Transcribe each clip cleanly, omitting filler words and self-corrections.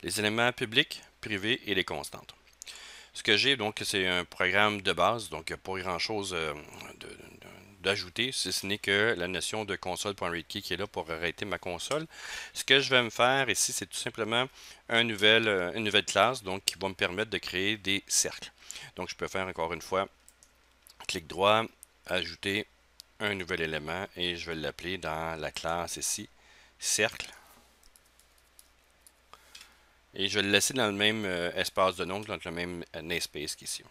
les éléments publics, privés et les constantes. Ce que j'ai, donc, c'est un programme de base, donc il n'y a pas grand-chose d'ajouter, si ce n'est que la notion de console.readKey qui est là pour arrêter ma console. Ce que je vais me faire ici, c'est tout simplement une nouvelle classe, donc qui va me permettre de créer des cercles. Donc je peux faire encore une fois, clic droit, ajouter un nouvel élément et je vais l'appeler dans la classe ici, cercle. Et je vais le laisser dans le même espace de nom, dans le même namespace qu'ici.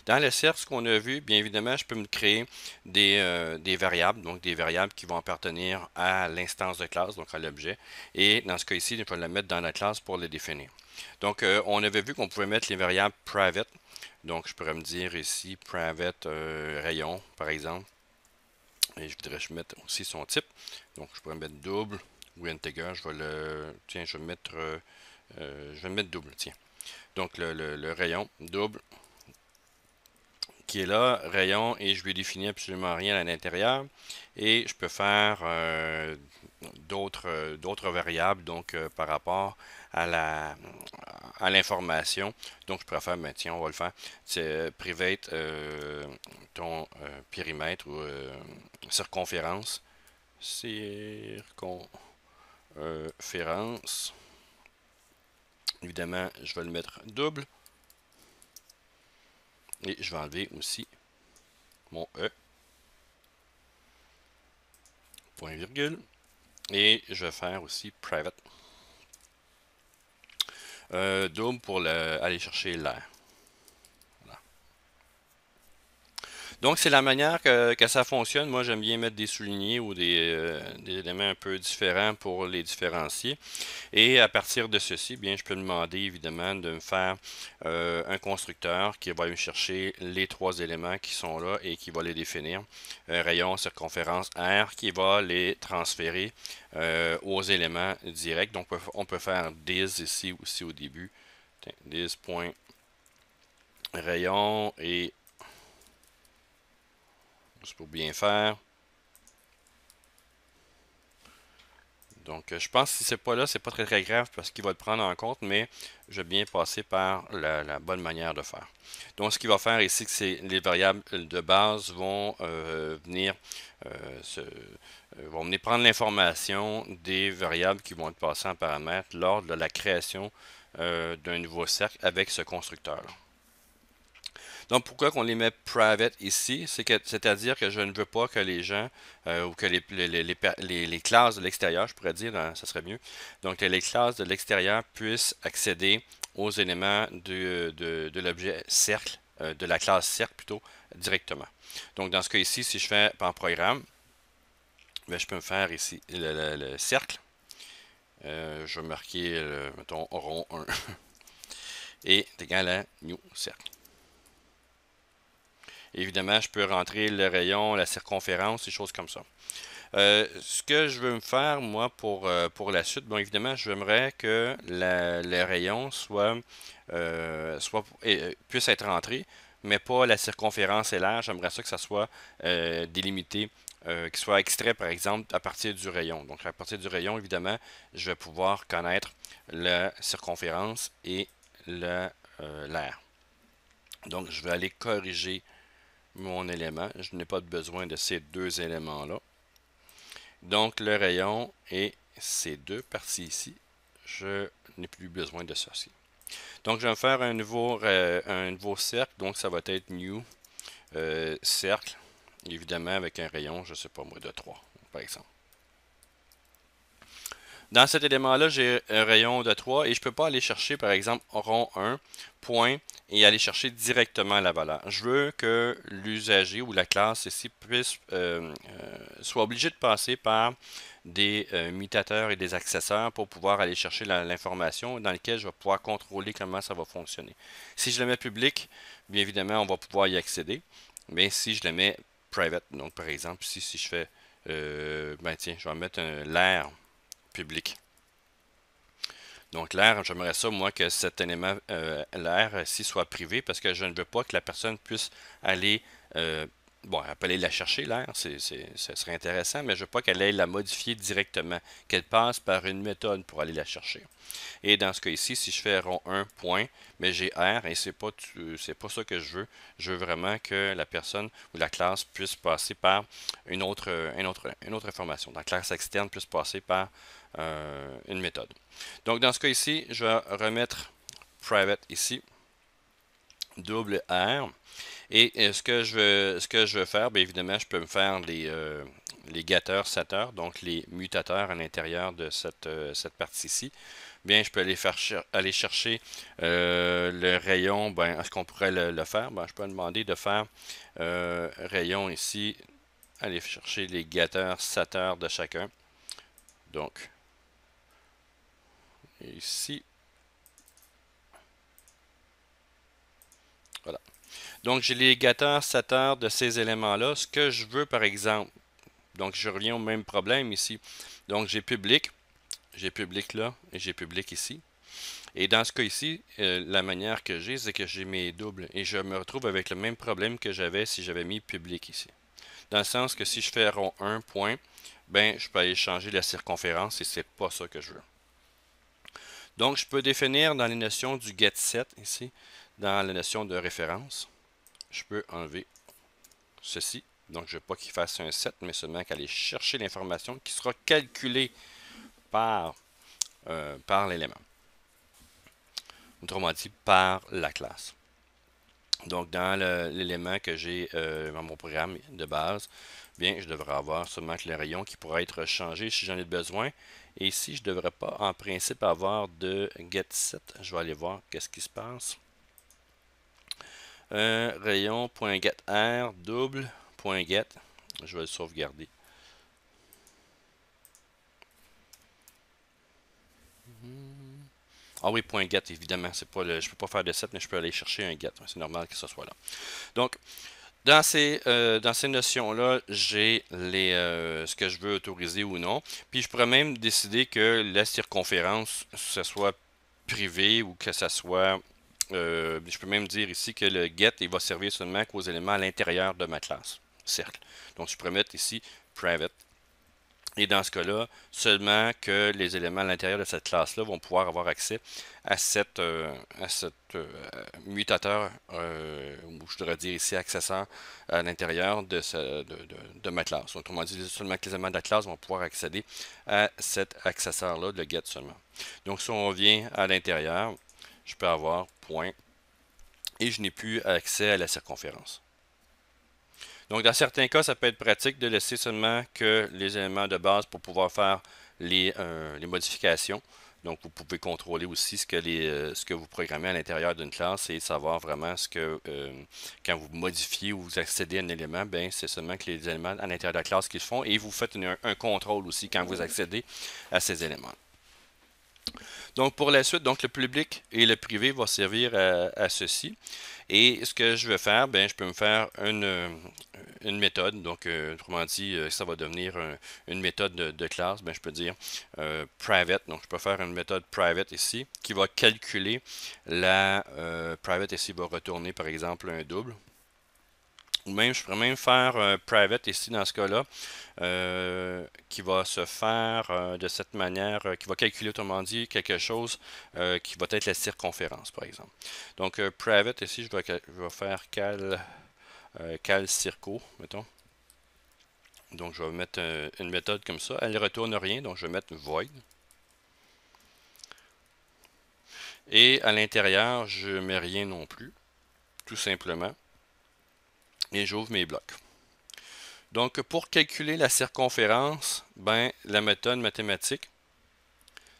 Dans le cercle, ce qu'on a vu, bien évidemment, je peux me créer des variables, donc des variables qui vont appartenir à l'instance de classe, donc à l'objet. Et dans ce cas ici, je vais la mettre dans la classe pour les définir. Donc, on avait vu qu'on pouvait mettre les variables private. Donc, je pourrais me dire ici private rayon, par exemple. Et je voudrais mettre aussi son type. Donc, je pourrais mettre double ou integer. Tiens, je vais mettre double, tiens. Donc, le rayon double qui est là, rayon, et je lui définis absolument rien à l'intérieur. Et je peux faire d'autres variables, donc par rapport à l'information. Donc je pourrais faire, ben, tiens, on va le faire, c'est private ton périmètre ou circonférence. Circonférence. Évidemment, je vais le mettre double. Et je vais enlever aussi mon E. Point virgule. Et je vais faire aussi private. Double pour aller chercher l'air. Voilà. Donc, c'est la manière que ça fonctionne. Moi, j'aime bien mettre des soulignés ou des éléments un peu différents pour les différencier. Et à partir de ceci, bien, je peux demander évidemment de me faire un constructeur qui va me chercher les trois éléments qui sont là et qui va les définir. Rayon, circonférence, air, qui va les transférer aux éléments directs. Donc, on peut faire this ici aussi au début. This.rayon et juste pour bien faire. Donc, je pense que si c'est pas là, c'est pas très grave parce qu'il va le prendre en compte, mais je vais bien passer par la bonne manière de faire. Donc, ce qu'il va faire ici, c'est les variables de base vont venir prendre l'information des variables qui vont être passées en paramètres lors de la création d'un nouveau cercle avec ce constructeur. Donc, pourquoi qu'on les met private ici? C'est-à-dire que je ne veux pas que les gens, ou que les classes de l'extérieur, je pourrais dire, ça serait mieux, donc que les classes de l'extérieur puissent accéder aux éléments de l'objet cercle, de la classe cercle plutôt, directement. Donc, dans ce cas ici, si je fais en programme, ben, je peux me faire ici le cercle. Je vais marquer, mettons, rond 1 et est égal à new cercle. Évidemment, je peux rentrer le rayon, la circonférence, des choses comme ça. Ce que je veux me faire, moi, pour la suite, bon, évidemment, j'aimerais que le rayon puisse être rentré, mais pas la circonférence et l'air. J'aimerais ça que ça soit délimité, qu'il soit extrait, par exemple, à partir du rayon. Donc, à partir du rayon, évidemment, je vais pouvoir connaître la circonférence et l'air. Donc, je vais aller corriger mon élément. Je n'ai pas besoin de ces deux éléments-là. Donc, le rayon et ces deux parties ici, je n'ai plus besoin de ceci. Donc, je vais me faire un nouveau cercle. Donc, ça va être new cercle. Évidemment, avec un rayon, je ne sais pas moi, de 3, par exemple. Dans cet élément-là, j'ai un rayon de 3 et je ne peux pas aller chercher, par exemple, rond 1, point, et aller chercher directement la valeur. Je veux que l'usager ou la classe ici soit obligé de passer par des mutateurs et des accesseurs pour pouvoir aller chercher l'information dans laquelle je vais pouvoir contrôler comment ça va fonctionner. Si je le mets public, bien évidemment, on va pouvoir y accéder. Mais si je le mets private, donc par exemple, si je fais, ben tiens, je vais mettre l'air public. Donc l'air, j'aimerais ça, moi, que cet élément, l'air ici, soit privé parce que je ne veux pas que la personne puisse aller bon, elle peut aller la chercher, l'air, ça serait intéressant, mais je veux pas qu'elle aille la modifier directement, qu'elle passe par une méthode pour aller la chercher. Et dans ce cas ici, si je fais rond 1 point, mais j'ai R et c'est pas ça que je veux. Je veux vraiment que la personne ou la classe puisse passer par une autre information. La classe externe puisse passer par une méthode. Donc dans ce cas ici, je vais remettre private ici, double R. Et ce que je veux faire, bien évidemment, je peux me faire les getters, setters, donc les mutateurs à l'intérieur de cette partie-ci. Bien, je peux aller chercher le rayon. Ben, est-ce qu'on pourrait le faire? Ben, je peux demander de faire rayon ici, aller chercher les getters, setters de chacun. Donc, ici, voilà. Donc, j'ai les getters, setters de ces éléments-là. Ce que je veux, par exemple, donc je reviens au même problème ici. Donc, j'ai public là et j'ai public ici. Et dans ce cas ici, la manière que j'ai, c'est que j'ai mes doubles et je me retrouve avec le même problème que j'avais si j'avais mis public ici. Dans le sens que si je fais rond 1 point, ben je peux aller changer la circonférence et c'est pas ça que je veux. Donc je peux définir dans les notions du getSet ici, dans la notion de référence, je peux enlever ceci. Donc je ne veux pas qu'il fasse un set, mais seulement qu'aller chercher l'information qui sera calculée par, par l'élément. Autrement dit, par la classe. Donc, dans l'élément que j'ai dans mon programme de base, bien, je devrais avoir seulement que le rayon qui pourra être changé si j'en ai besoin. Et ici, je ne devrais pas, en principe, avoir de getSet. Je vais aller voir qu'est-ce qui se passe. Rayon.getR double.get. Je vais le sauvegarder. Ah oui, .get, évidemment. C'est pas je ne peux pas faire de set, mais je peux aller chercher un get. C'est normal que ce soit là. Donc, dans ces notions-là, j'ai ce que je veux autoriser ou non. Puis je pourrais même décider que la circonférence, ce soit privé ou que ça soit... je peux même dire ici que le get, il va servir seulement qu'aux éléments à l'intérieur de ma classe, cercle. Donc je pourrais mettre ici private. Et dans ce cas-là, seulement que les éléments à l'intérieur de cette classe-là vont pouvoir avoir accès à cette mutateur, ou je devrais dire ici accesseur, à l'intérieur de ma classe. Autrement dit, seulement que les éléments de la classe vont pouvoir accéder à cet accesseur-là, le get seulement. Donc si on vient à l'intérieur, je peux avoir point, et je n'ai plus accès à la circonférence. Donc, dans certains cas, ça peut être pratique de laisser seulement que les éléments de base pour pouvoir faire les modifications. Donc, vous pouvez contrôler aussi ce que vous programmez à l'intérieur d'une classe et savoir vraiment quand vous modifiez ou vous accédez à un élément, ben, c'est seulement que les éléments à l'intérieur de la classe qui se font et vous faites un contrôle aussi quand vous accédez à ces éléments. Donc, pour la suite, donc le public et le privé vont servir à ceci. Et ce que je vais faire, ben, je peux me faire une méthode. Donc, autrement dit, ça va devenir une méthode de classe. Ben, je peux dire private. Donc, je peux faire une méthode private ici qui va calculer la private ici va retourner par exemple un double. Ou même, je pourrais même faire private ici dans ce cas-là, qui va se faire de cette manière, qui va calculer autrement dit quelque chose qui va être la circonférence par exemple. Donc private ici, je vais faire cal circo, mettons. Donc je vais mettre une méthode comme ça. Elle ne retourne rien, donc je vais mettre void. Et à l'intérieur, je ne mets rien non plus, tout simplement. Et j'ouvre mes blocs. Donc, pour calculer la circonférence, ben, la méthode mathématique,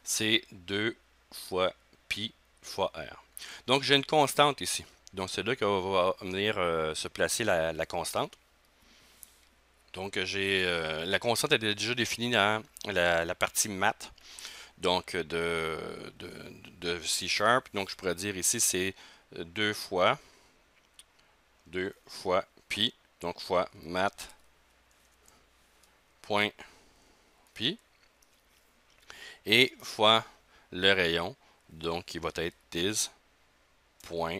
c'est 2 fois pi fois r. Donc, j'ai une constante ici. Donc, c'est là qu'on va venir se placer la constante. Donc, la constante est déjà définie dans la partie math, donc de C#. Donc, je pourrais dire ici, c'est 2 fois pi, donc fois math point pi, et fois le rayon, donc qui va être dis point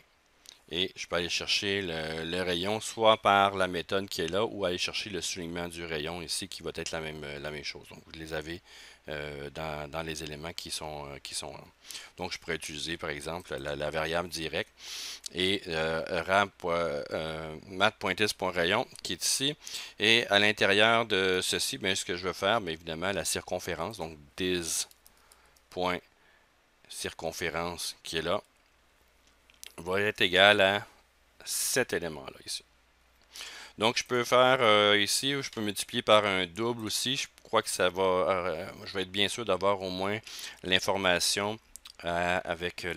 Et je peux aller chercher le rayon soit par la méthode qui est là ou aller chercher le soulignement du rayon ici qui va être la même chose. Donc vous les avez dans les éléments qui sont là. Donc je pourrais utiliser par exemple la variable direct et mat.is.rayon qui est ici. Et à l'intérieur de ceci, bien, ce que je veux faire, bien évidemment, la circonférence, donc dis.circonférence qui est là, va être égal à cet élément-là ici. Donc je peux faire ici, je peux multiplier par un double aussi. Je crois que ça va, je vais être bien sûr d'avoir au moins l'information avec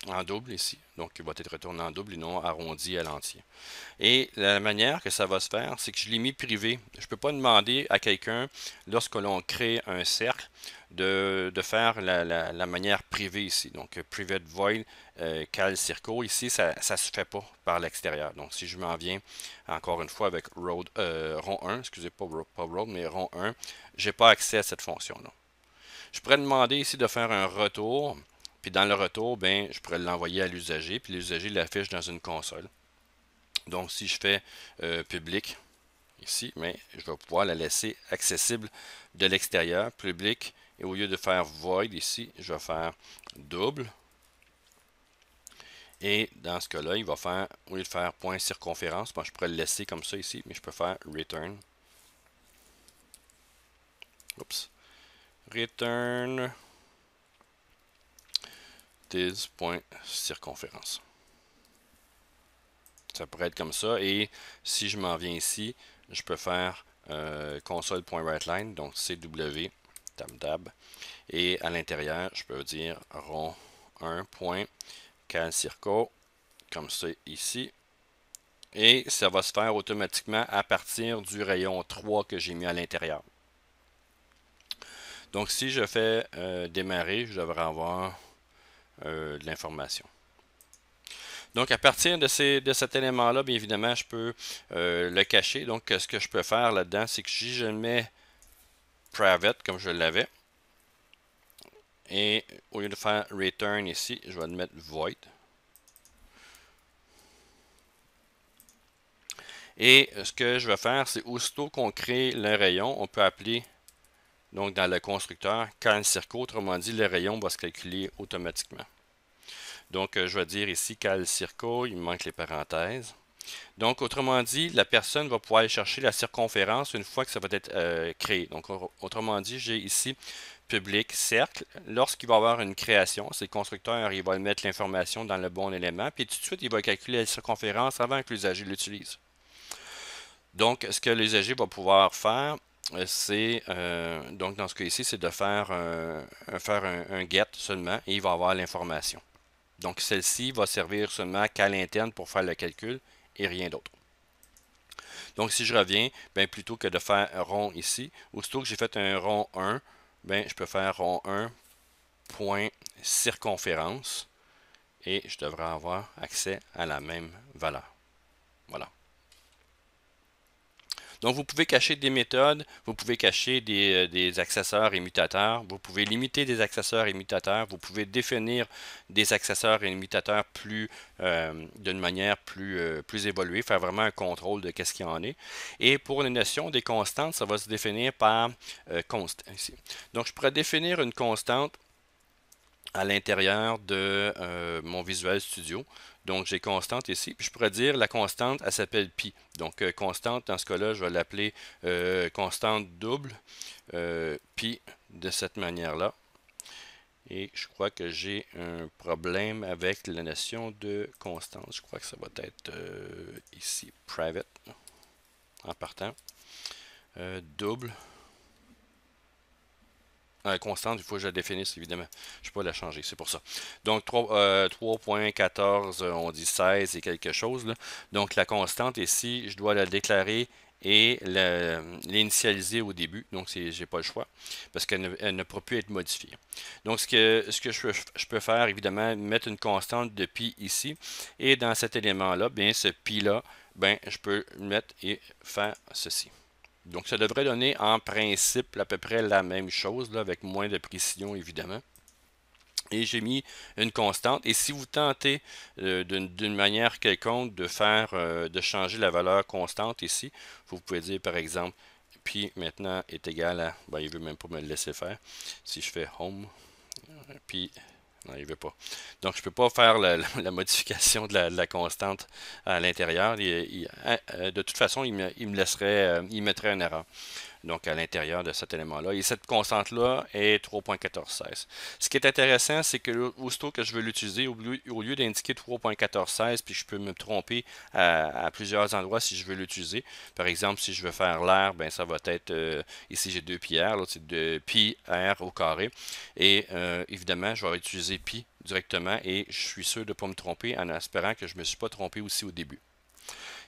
en double ici. Donc il va être retourné en double et non arrondi à l'entier. Et la manière que ça va se faire, c'est que je l'ai mis privé. Je ne peux pas demander à quelqu'un, lorsque l'on crée un cercle, de faire la manière privée ici. Donc, private void, cal circle, ici, ça ne se fait pas par l'extérieur. Donc, si je m'en viens, encore une fois, avec rond 1, excusez pas road, mais rond 1, j'ai pas accès à cette fonction-là. Je pourrais demander ici de faire un retour, puis dans le retour, ben, je pourrais l'envoyer à l'usager, puis l'usager l'affiche dans une console. Donc, si je fais public ici, mais je vais pouvoir la laisser accessible de l'extérieur, public, et au lieu de faire void ici, je vais faire double. Et dans ce cas-là, il va faire, au lieu de faire point circonférence, je pourrais le laisser comme ça ici, mais je peux faire return. Oups. Return dis.circonférence. Ça pourrait être comme ça. Et si je m'en viens ici, je peux faire console.writeLine, donc CW, tab. Et à l'intérieur, je peux dire rond 1 point cal circo, comme ça ici. Et ça va se faire automatiquement à partir du rayon 3 que j'ai mis à l'intérieur. Donc si je fais démarrer, je devrais avoir de l'information. Donc, à partir de cet élément-là, bien évidemment, je peux le cacher. Donc, ce que je peux faire là-dedans, c'est que si je le mets private, comme je l'avais, et au lieu de faire return ici, je vais le mettre void. Et ce que je vais faire, c'est aussitôt qu'on crée le rayon, on peut appeler, donc dans le constructeur, cal circle, autrement dit, le rayon va se calculer automatiquement. Donc, je vais dire ici cal circle, il me manque les parenthèses. Donc, autrement dit, la personne va pouvoir aller chercher la circonférence une fois que ça va être créé. Donc, autrement dit, j'ai ici public cercle. Lorsqu'il va y avoir une création, c'est le constructeur, il va mettre l'information dans le bon élément, puis tout de suite, il va calculer la circonférence avant que l'usager l'utilise. Donc, ce que l'usager va pouvoir faire, c'est, donc dans ce cas ici, c'est de faire un get seulement et il va avoir l'information. Donc, celle-ci va servir seulement qu'à l'interne pour faire le calcul et rien d'autre. Donc, si je reviens, ben, plutôt que de faire un rond ici, aussitôt que j'ai fait un rond 1, ben, je peux faire rond 1 point circonférence et je devrais avoir accès à la même valeur. Voilà. Donc, vous pouvez cacher des méthodes, vous pouvez cacher des accesseurs et mutateurs, vous pouvez limiter des accesseurs et mutateurs, vous pouvez définir des accesseurs et mutateurs d'une manière plus évoluée, faire vraiment un contrôle de qu'est-ce qu'il y en est. Et pour les notions des constantes, ça va se définir par const ici. Donc, je pourrais définir une constante à l'intérieur de mon Visual Studio. Donc, j'ai constante ici. Puis je pourrais dire la constante, elle s'appelle pi. Donc, constante, dans ce cas-là, je vais l'appeler constante double pi de cette manière-là. Et je crois que j'ai un problème avec la notion de constante. Je crois que ça va être ici, private, en partant. Double. Constante, il faut que je la définisse, évidemment. Je ne peux pas la changer, c'est pour ça. Donc, 3.14, on dit 16 et quelque chose. Là. Donc, la constante ici, je dois la déclarer et l'initialiser au début. Donc, je n'ai pas le choix parce qu'elle ne pourra plus être modifiée. Donc, ce que je peux faire, évidemment, mettre une constante de pi ici. Et dans cet élément-là, bien, ce pi-là, ben, je peux le mettre et faire ceci. Donc, ça devrait donner en principe à peu près la même chose, là, avec moins de précision, évidemment. Et j'ai mis une constante. Et si vous tentez d'une manière quelconque de de changer la valeur constante ici, vous pouvez dire par exemple, pi maintenant est égal à, ben, il veut même pas me le laisser faire. Si je fais home, pi, non, il veut pas. Donc je peux pas faire la modification de la constante à l'intérieur. De toute façon, il me laisserait, il mettrait une erreur donc à l'intérieur de cet élément-là. Et cette constante-là est 3.1416. Ce qui est intéressant, c'est que aussitôt que je veux l'utiliser, au lieu d'indiquer 3.1416, puis je peux me tromper à plusieurs endroits si je veux l'utiliser. Par exemple, si je veux faire l'air, ben ça va être, ici j'ai 2 pi r, l'autre c'est 2 pi r au carré. Et évidemment, je vais utiliser pi directement et je suis sûr de ne pas me tromper en espérant que je ne me suis pas trompé aussi au début.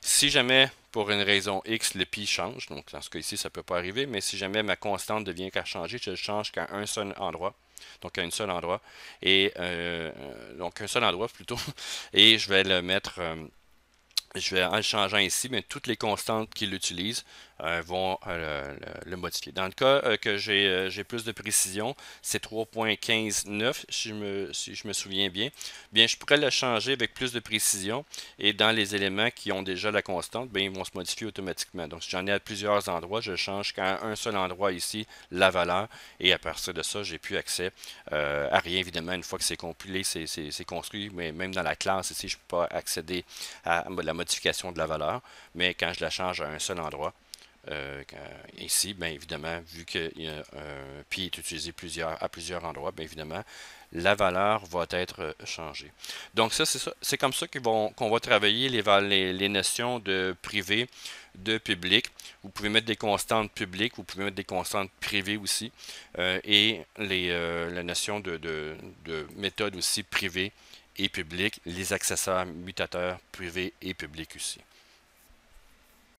Si jamais, pour une raison X, le pi change, donc dans ce cas ici, ça ne peut pas arriver, mais si jamais ma constante devient qu'à changer, je le change qu'à un seul endroit, donc à un seul endroit, et donc un seul endroit plutôt, et je vais le mettre, je vais en le changeant ici, mais toutes les constantes qu'il utilise vont le modifier. Dans le cas que j'ai plus de précision, c'est 3.15.9 si je me souviens bien. Bien, je pourrais le changer avec plus de précision et dans les éléments qui ont déjà la constante, bien, ils vont se modifier automatiquement. Donc, si j'en ai à plusieurs endroits, je change qu'à un seul endroit ici la valeur et à partir de ça, j'ai plus accès à rien. Évidemment, une fois que c'est compilé, c'est construit, mais même dans la classe ici, je ne peux pas accéder à la modification de la valeur. Mais quand je la change à un seul endroit, ici, bien évidemment, vu que pi est utilisé à plusieurs endroits, bien évidemment, la valeur va être changée. Donc ça, c'est comme ça qu'on va travailler les notions de privé, de public. Vous pouvez mettre des constantes publiques, vous pouvez mettre des constantes privées aussi, et la notion de méthode aussi privée et publique, les accessoires mutateurs privés et publics aussi.